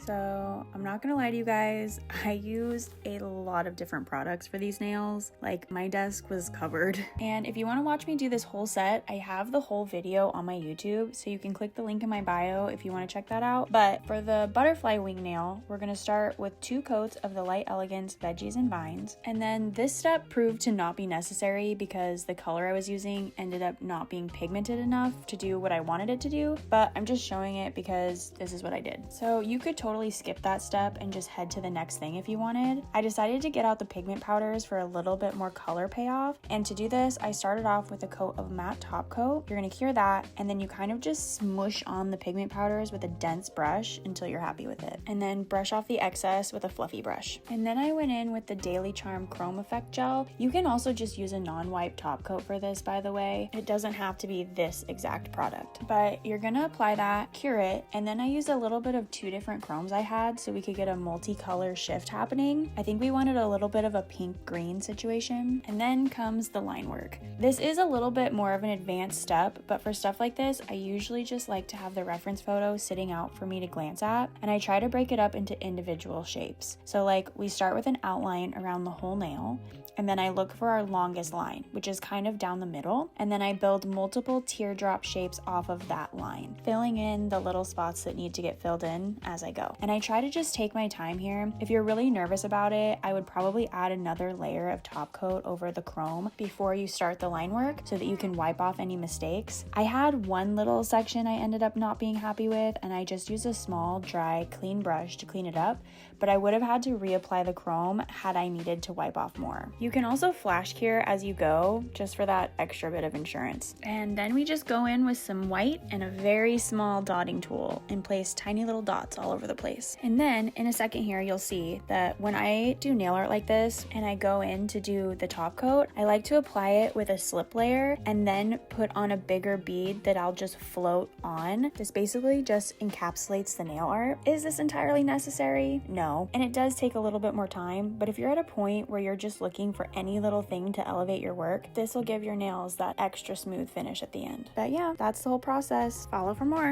So I'm not gonna lie to you guys, I used a lot of different products for these nails. Like, my desk was covered. And if you want to watch me do this whole set, I have the whole video on my YouTube, so you can click the link in my bio if you want to check that out. But for the butterfly wing nail, we're gonna start with 2 coats of the Light Elegance Veggies and Vines. And then this step proved to not be necessary because the color I was using ended up not being pigmented enough to do what I wanted it to do, but I'm just showing it because this is what I did. So you could totally skip that step and just head to the next thing if you wanted. I decided to get out the pigment powders for a little bit more color payoff, and to do this I started off with a coat of matte top coat. You're gonna cure that, and then you kind of just smush on the pigment powders with a dense brush until you're happy with it, and then brush off the excess with a fluffy brush. And then I went in with the Daily Charm Chrome Effect Gel. You can also just use a non-wipe top coat for this, by the way. It doesn't have to be this exact product, but you're gonna apply that, cure it, and then I used a little bit of 2 different chromes I had so we could get a multicolor shift happening. I think we wanted a little bit of a pink green situation. And then comes the line work. This is a little bit more of an advanced step, but for stuff like this I usually just like to have the reference photo sitting out for me to glance at, and I try to break it up into individual shapes. So like, we start with an outline around the whole nail, and then I look for our longest line, which is kind of down the middle, and then I build multiple teardrop shapes off of that line, filling in the little spots that need to get filled in as I go. And I try to just take my time here. If you're really nervous about it, I would probably add another layer of top coat over the chrome before you start the line work so that you can wipe off any mistakes. I had one little section I ended up not being happy with, and I just used a small, dry, clean brush to clean it up, but I would have had to reapply the chrome had I needed to wipe off more. You can also flash cure as you go, just for that extra bit of insurance. And then we just go in with some white and a very small dotting tool and place tiny little dots all over the place. And then in a second here, you'll see that when I do nail art like this and I go in to do the top coat, I like to apply it with a slip layer and then put on a bigger bead that I'll just float on. This basically just encapsulates the nail art. Is this entirely necessary? No. And it does take a little bit more time, but if you're at a point where you're just looking for any little thing to elevate your work, this will give your nails that extra smooth finish at the end. But yeah, that's the whole process. Follow for more.